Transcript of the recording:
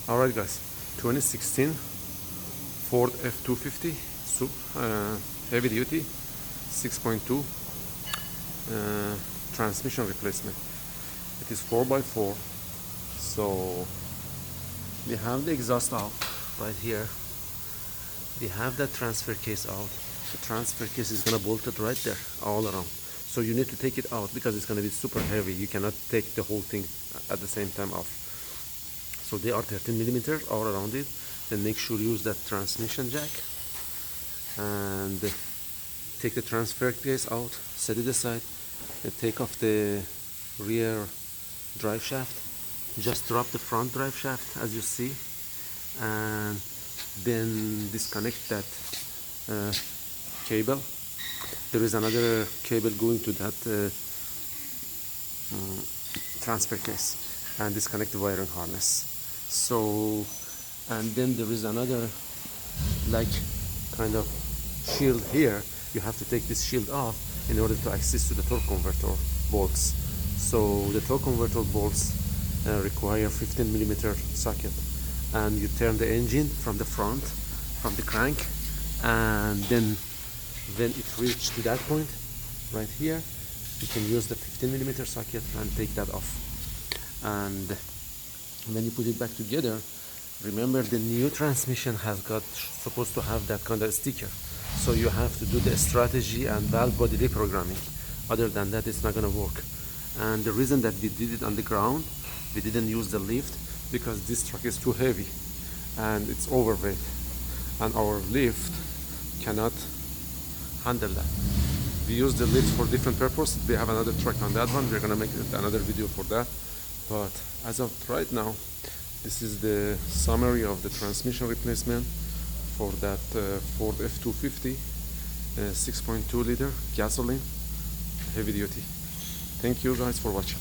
Alright guys, 2016 Ford F250 heavy duty 6.2 transmission replacement. It is 4x4, so we have the exhaust out right here. We have that transfer case out. The transfer case is gonna bolt it right there all around, so you need to take it out because it's gonna be super heavy. You cannot take the whole thing at the same time off. So they are 13mm all around it. Then make sure you use that transmission jack and take the transfer case out, set it aside, and take off the rear drive shaft. Just drop the front drive shaft as you see, and then disconnect that cable. There is another cable going to that transfer case, and disconnect the wiring harness. So, and then there is another like kind of shield here. You have to take this shield off in order to access to the torque converter bolts. So the torque converter bolts require 15mm socket, and you turn the engine from the front, from the crank, and then when it reaches to that point right here, you can use the 15mm socket and take that off. And when you put it back together, remember the new transmission has got supposed to have that kind of sticker, so you have to do the strategy and valve body reprogramming. Other than that, it's not going to work. And the reason that we did it on the ground, we didn't use the lift, because this truck is too heavy and it's overweight, and our lift cannot handle that. We use the lift for different purpose. We have another truck on that one. We're gonna make another video for that. But as of right now, this is the summary of the transmission replacement for that Ford F250 6.2 liter gasoline heavy duty. Thank you guys for watching.